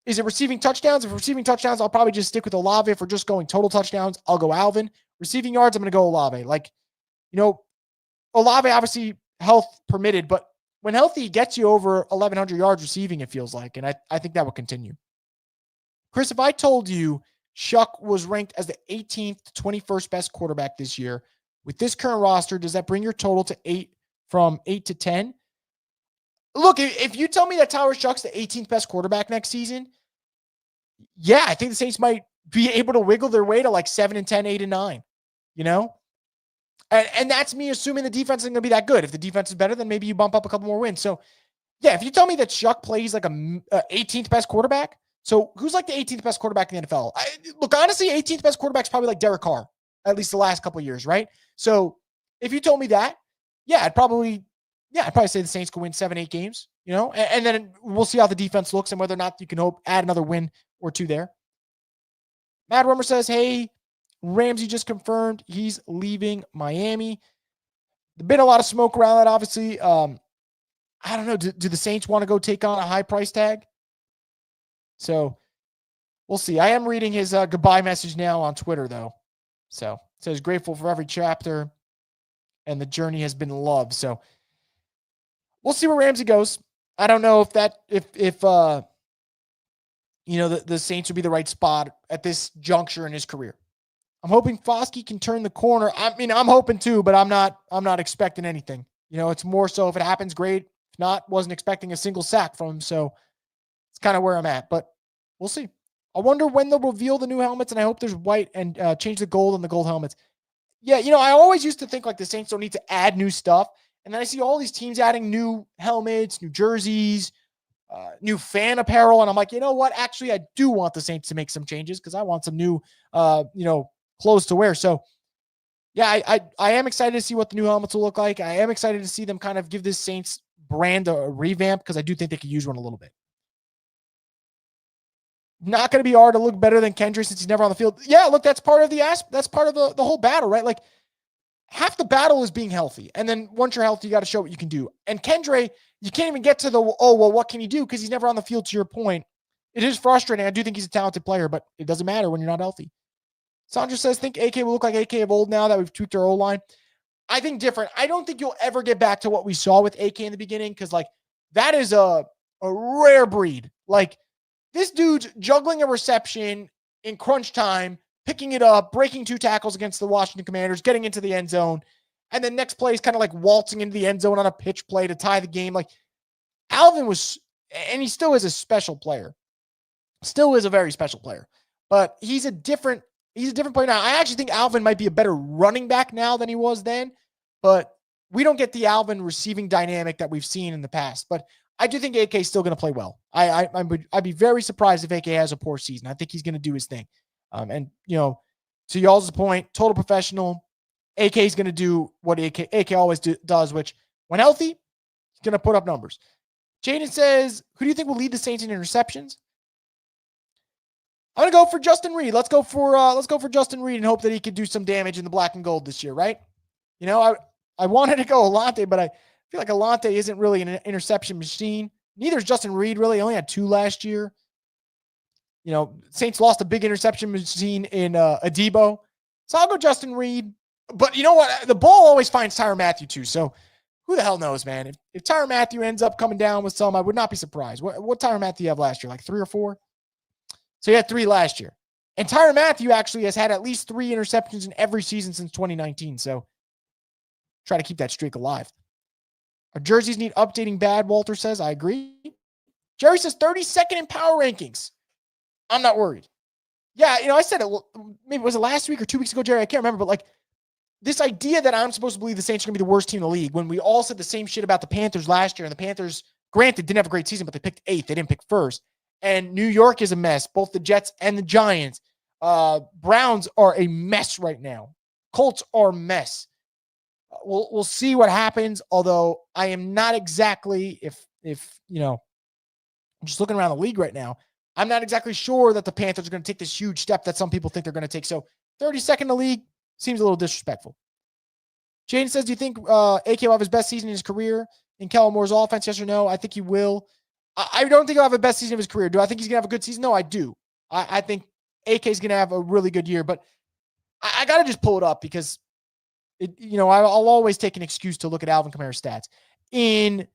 Is it receiving touchdowns? If receiving touchdowns, I'll probably just stick with Olave. If we're just going total touchdowns, I'll go Alvin. Receiving yards, I'm going to go Olave. Olave obviously health permitted, but when healthy, he gets you over 1,100 yards receiving, it feels like. And I think that will continue. Chris, if I told you Shough was ranked as the 18th to 21st best quarterback this year, with this current roster, does that bring your total to 8 from 8 to 10? Look, if you tell me that Tyler Shough's the 18th best quarterback next season, yeah, I think the Saints might be able to wiggle their way to like 7 and 10, 8 and 9, And that's me assuming the defense isn't going to be that good. If the defense is better, then maybe you bump up a couple more wins. So, yeah, if you tell me that Shough plays like a 18th best quarterback, so who's like the 18th best quarterback in the NFL? Look, honestly, 18th best quarterback is probably like Derek Carr, at least the last couple of years, right? So if you told me that, I'd probably say the Saints could win 7-8 games, and then we'll see how the defense looks and whether or not you can add another win or two there. Matt Rummer says, hey, Ramsey just confirmed he's leaving Miami. There's been a lot of smoke around that, obviously. I don't know. Do the Saints want to go take on a high price tag? So we'll see. I am reading his goodbye message now on Twitter, though. So it says, grateful for every chapter, and the journey has been loved. So we'll see where Ramsey goes. I don't know if the Saints would be the right spot at this juncture in his career. I'm hoping Foskey can turn the corner. I mean, I'm hoping too, but I'm not expecting anything. It's more so if it happens, great. If not, wasn't expecting a single sack from him. So it's kind of where I'm at, but we'll see. I wonder when they'll reveal the new helmets, and I hope there's white and change the gold on the gold helmets. Yeah, I always used to think like the Saints don't need to add new stuff. And then I see all these teams adding new helmets, new jerseys, new fan apparel. And I'm like, you know what? Actually, I do want the Saints to make some changes because I want some new, clothes to wear. So, yeah, I am excited to see what the new helmets will look like. I am excited to see them kind of give this Saints brand a revamp because I do think they could use one a little bit. Not going to be hard to look better than Kendrick since he's never on the field. Yeah, look, that's part of the whole battle, right? Like, half the battle is being healthy. And then once you're healthy, you got to show what you can do. And Kendrick, you can't even get to what can he do? Because he's never on the field, to your point. It is frustrating. I do think he's a talented player, but it doesn't matter when you're not healthy. Sandra says, think AK will look like AK of old now that we've tweaked our O-line. I think different. I don't think you'll ever get back to what we saw with AK in the beginning because, like, that is a rare breed. Like, this dude's juggling a reception in crunch time, picking it up, breaking 2 tackles against the Washington Commanders, getting into the end zone. And then next play is kind of like waltzing into the end zone on a pitch play to tie the game. Like, Alvin was, and he still is a special player. Still is a very special player. But he's a different player now. I actually think Alvin might be a better running back now than he was then. But we don't get the Alvin receiving dynamic that we've seen in the past. But I do think AK is still going to play well. I'd be very surprised if AK has a poor season. I think he's going to do his thing. And To y'all's point, total professional. AK is going to do what AK always does, which when healthy, he's going to put up numbers. Jaden says, who do you think will lead the Saints in interceptions? I'm going to go for Justin Reed. Let's go for Justin Reed and hope that he could do some damage in the black and gold this year, right? You know, I wanted to go Alante, but I feel like Alante isn't really an interception machine. Neither is Justin Reed, really. He only had 2 last year. You know, Saints lost a big interception machine in Adebo. So I'll go Justin Reed. But you know what? The ball always finds Tyrann Mathieu too. So who the hell knows, man? If Tyrann Mathieu ends up coming down with some, I would not be surprised. What Tyrann Mathieu have last year? Like 3 or 4? So he had 3 last year. And Tyrann Mathieu actually has had at least 3 interceptions in every season since 2019. So try to keep that streak alive. Our jerseys need updating bad, Walter says. I agree. Jerry says 32nd in power rankings. I'm not worried. Yeah, you know, I said it, maybe was it last week or 2 weeks ago, Jerry? I can't remember, but like this idea that I'm supposed to believe the Saints are going to be the worst team in the league when we all said the same shit about the Panthers last year, and the Panthers, granted, didn't have a great season, but they picked 8th. They didn't pick 1st. And New York is a mess, both the Jets and the Giants. Browns are a mess right now. Colts are a mess. We'll see what happens, although I am not exactly, if you know, I'm just looking around the league right now, I'm not exactly sure that the Panthers are going to take this huge step that some people think they're going to take. So 32nd in the league seems a little disrespectful. Jane says, do you think AK will have his best season in his career in Kellen Moore's offense? Yes or no? I think he will. I don't think he'll have the best season of his career. Do I think he's going to have a good season? No, I do. I think AK is going to have a really good year, but I got to just pull it up because I'll always take an excuse to look at Alvin Kamara's stats. In,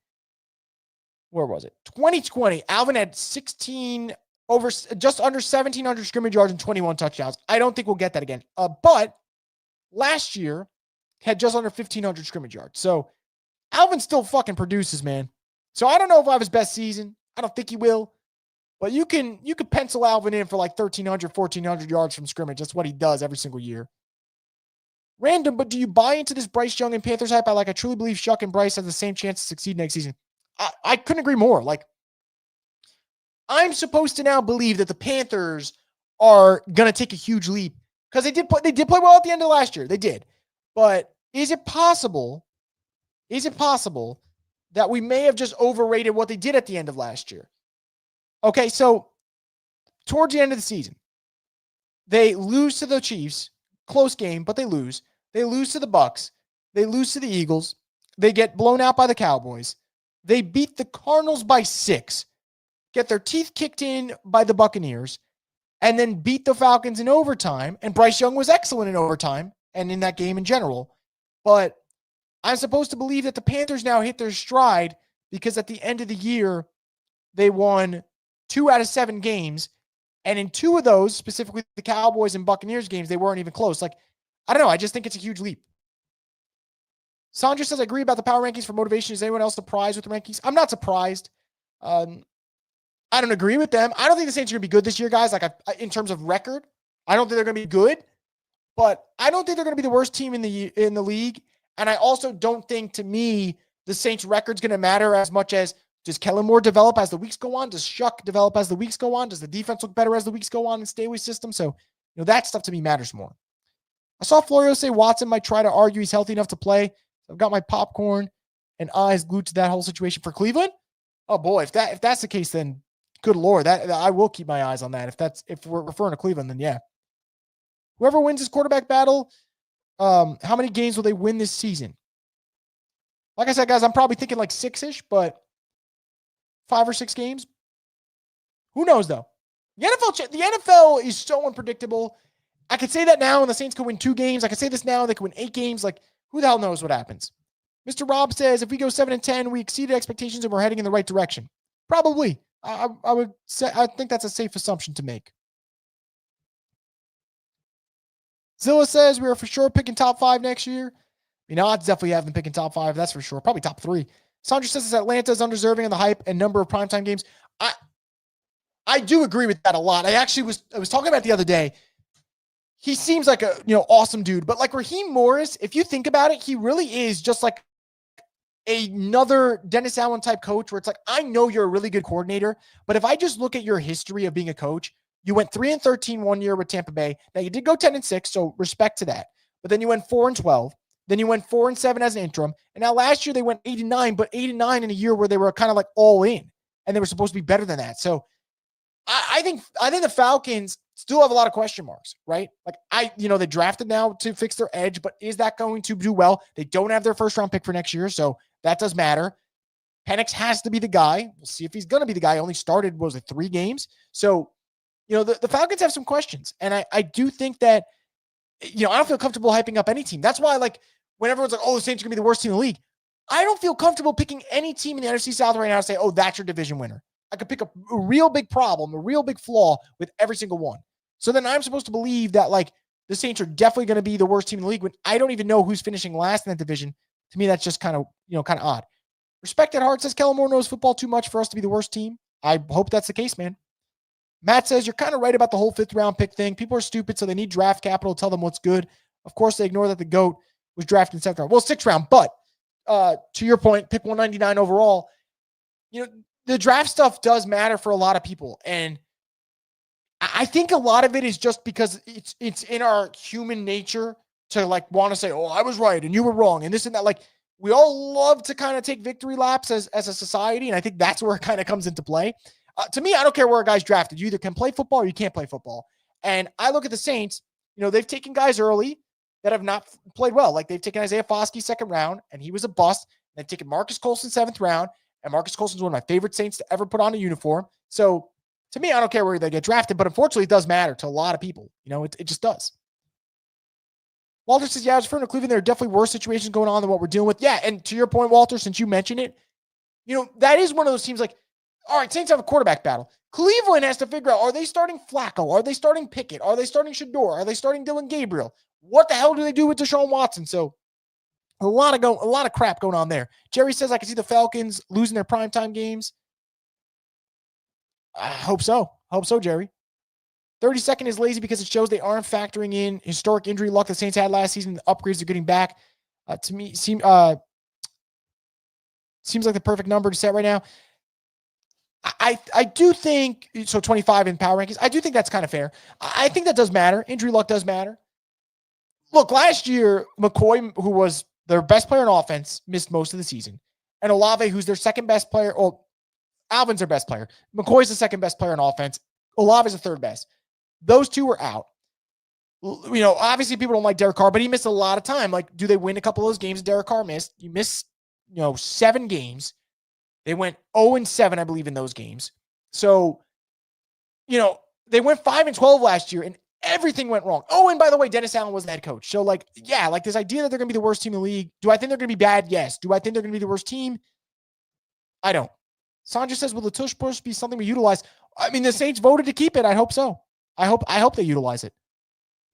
where was it? 2020, Alvin had just under 1,700 scrimmage yards and 21 touchdowns. I don't think we'll get that again. But last year had just under 1,500 scrimmage yards. So Alvin still fucking produces, man. So I don't know if I have his best season. I don't think he will. But you can pencil Alvin in for like 1,300, 1,400 yards from scrimmage. That's what he does every single year. Random, but do you buy into this Bryce Young and Panthers hype? I truly believe Shough and Bryce have the same chance to succeed next season. I couldn't agree more. Like, I'm supposed to now believe that the Panthers are going to take a huge leap because they did play well at the end of last year. They did. But is it possible that we may have just overrated what they did at the end of last year? Okay, so towards the end of the season, they lose to the Chiefs. Close game, but they lose. They lose to the Bucs. They lose to the Eagles. They get blown out by the Cowboys. They beat the Cardinals by 6, get their teeth kicked in by the Buccaneers, and then beat the Falcons in overtime. And Bryce Young was excellent in overtime and in that game in general. But I'm supposed to believe that the Panthers now hit their stride because at the end of the year, they won 2 out of 7 games. And in 2 of those, specifically the Cowboys and Buccaneers games, they weren't even close. Like, I don't know. I just think it's a huge leap. Sandra says, I agree about the power rankings for motivation. Is anyone else surprised with the rankings? I'm not surprised. I don't agree with them. I don't think the Saints are going to be good this year, guys. Like, in terms of record, I don't think they're going to be good. But I don't think they're going to be the worst team in the league. And I also don't think, to me, the Saints' record's going to matter as much as, does Kellen Moore develop as the weeks go on? Does Shough develop as the weeks go on? Does the defense look better as the weeks go on in Staley's system? So, that stuff to me matters more. I saw Florio say Watson might try to argue he's healthy enough to play. I've got my popcorn and eyes glued to that whole situation for Cleveland. Oh boy, if that's the case, then good Lord, that I will keep my eyes on that. If we're referring to Cleveland, then yeah. Whoever wins this quarterback battle, how many games will they win this season? Like I said, guys, I'm probably thinking like 6-ish, but 5 or 6 games. Who knows, though? The NFL is so unpredictable. I could say that now, and the Saints could win 2 games. I could say this now, they could win 8 games. Like, who the hell knows what happens? Mr. Rob says, if we go 7-10, we exceeded expectations and we're heading in the right direction. Probably. I would say, I think that's a safe assumption to make. Zilla says, we are for sure picking top 5 next year. Odds definitely have them picking top 5, that's for sure. Probably top 3. Sandra says Atlanta is undeserving of the hype and number of primetime games. I do agree with that a lot. I was talking about the other day. He seems like a awesome dude, but like Raheem Morris, if you think about it, he really is just like another Dennis Allen type coach where it's like, I know you're a really good coordinator, but if I just look at your history of being a coach, You went 3-13 one year with Tampa Bay. Now you did go 10-6, so respect to that. But then you went 4-12. Then you went 4-7 as an interim. And now last year they went 8-9, but 8-9 in a year where they were kind of like all in, and they were supposed to be better than that. So I think the Falcons still have a lot of question marks, right? Like they drafted now to fix their edge, but is that going to do well? They don't have their first round pick for next year, so that does matter. Penix has to be the guy. We'll see if he's going to be the guy. He only started, 3 games? So, the Falcons have some questions. And I do think that, I don't feel comfortable hyping up any team. That's why, like, when everyone's like, oh, the Saints are going to be the worst team in the league, I don't feel comfortable picking any team in the NFC South right now to say, oh, that's your division winner. I could pick a real big problem, a real big flaw with every single one. So then I'm supposed to believe that, like, the Saints are definitely going to be the worst team in the league when I don't even know who's finishing last in that division. To me, that's just kind of odd. Respect at heart says Kellen Moore knows football too much for us to be the worst team. I hope that's the case, man. Matt says you're kind of right about the whole 5th round pick thing. People are stupid, so they need draft capital to tell them what's good. Of course, they ignore that the GOAT was drafted in 7th round. Well, 6th round, but to your point, pick 199 overall. The draft stuff does matter for a lot of people, and I think a lot of it is just because it's in our human nature to, like, want to say, oh, I was right and you were wrong and this and that. Like, we all love to kind of take victory laps as a society, and I think that's where it kind of comes into play. To me, I don't care where a guy's drafted. You either can play football or you can't play football. And I look at the Saints, they've taken guys early that have not played well. Like, they've taken Isaiah Foskey 2nd round, and he was a bust. They've taken Marcus Colston 7th round, and Marcus Colston's one of my favorite Saints to ever put on a uniform. So, to me, I don't care where they get drafted, but unfortunately, it does matter to a lot of people. It just does. Walter says, yeah, I was referring to Cleveland. There are definitely worse situations going on than what we're dealing with. Yeah, and to your point, Walter, since you mentioned it, that is one of those teams like, all right, Saints have a quarterback battle. Cleveland has to figure out, are they starting Flacco? Are they starting Pickett? Are they starting Shador? Are they starting Dylan Gabriel? What the hell do they do with Deshaun Watson? So a lot of crap going on there. Jerry says, I can see the Falcons losing their primetime games. I hope so. Jerry. 32nd is lazy because it shows they aren't factoring in historic injury luck the Saints had last season. The upgrades they're getting back. To me, seems like the perfect number to set right now. I do think, so 25 in power rankings, I do think that's kind of fair. I think that does matter. Injury luck does matter. Look, last year, McCoy, who was their best player on offense, missed most of the season. And Olave, who's their second best player, Alvin's their best player. McCoy's the second best player on offense. Olave's the third best. Those two were out. Obviously people don't like Derek Carr, but he missed a lot of time. Like, do they win a couple of those games Derek Carr missed? He missed, 7 games. They went 0-7, I believe, in those games. So, they went 5-12 last year, and everything went wrong. Oh, and by the way, Dennis Allen was the head coach. So, this idea that they're going to be the worst team in the league. Do I think they're going to be bad? Yes. Do I think they're going to be the worst team? I don't. Sandra says, will the tush push be something we utilize? I mean, the Saints voted to keep it. I hope so. I hope they utilize it.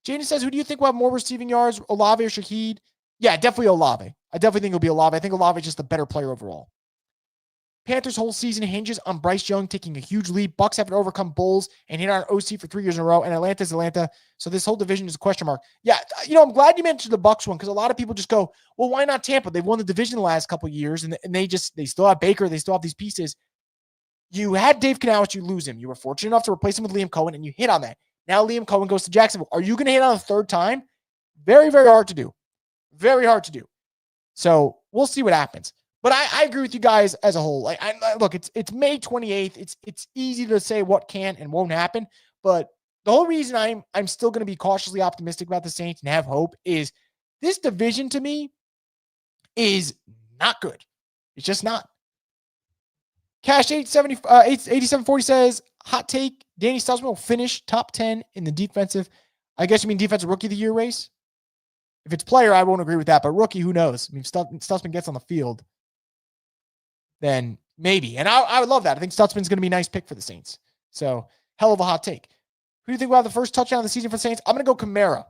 Jana says, who do you think will have more receiving yards, Olave or Shaheed? Yeah, definitely Olave. I definitely think it'll be Olave. I think Olave is just a better player overall. Panthers' whole season hinges on Bryce Young taking a huge leap. Bucks have to overcome Bulls and hit on OC for 3 years in a row, and Atlanta's Atlanta. So this whole division is a question mark. Yeah, I'm glad you mentioned the Bucks one because a lot of people just go, well, why not Tampa? They've won the division the last couple of years, and they still have Baker. They still have these pieces. You had Dave Canales, you lose him. You were fortunate enough to replace him with Liam Cohen, and you hit on that. Now Liam Cohen goes to Jacksonville. Are you going to hit on a third time? Very, very hard to do. Very hard to do. So we'll see what happens. But I agree with you guys as a whole. Look, it's May 28th. It's easy to say what can and won't happen. But the whole reason I'm still going to be cautiously optimistic about the Saints and have hope is this division to me is not good. It's just not. Cash 8740 says, hot take, Danny Stutzman will finish top 10 in the defensive. I guess you mean defensive rookie of the year race? If it's player, I won't agree with that. But rookie, who knows? I mean, if Stutzman gets on the field, then maybe. And I would love that. I think Stutzman's going to be a nice pick for the Saints. So, hell of a hot take. Who do you think will have the first touchdown of the season for the Saints? I'm going to go Kamara.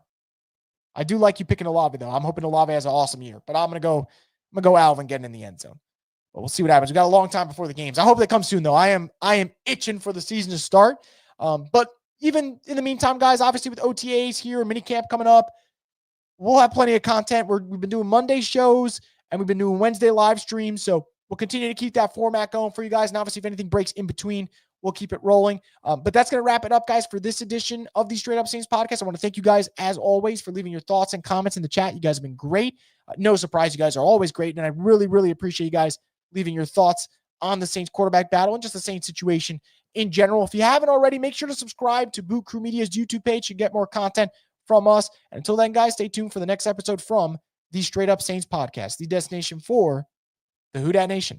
I do like you picking Olave, though. I'm hoping Olave has an awesome year. But I'm going to go Alvin getting in the end zone. But we'll see what happens. We got a long time before the games. I hope they come soon, though. I am itching for the season to start. But even in the meantime, guys, obviously with OTAs here and minicamp coming up, we'll have plenty of content. We've been doing Monday shows and we've been doing Wednesday live streams. So we'll continue to keep that format going for you guys. And obviously, if anything breaks in between, we'll keep it rolling. But that's going to wrap it up, guys, for this edition of the Straight Up Saints podcast. I want to thank you guys, as always, for leaving your thoughts and comments in the chat. You guys have been great. No surprise, you guys are always great. And I really, really appreciate you guys leaving your thoughts on the Saints quarterback battle and just the Saints situation in general. If you haven't already, make sure to subscribe to Boot Crew Media's YouTube page to get more content from us. And until then, guys, stay tuned for the next episode from the Straight Up Saints podcast, the destination for the Who Dat Nation.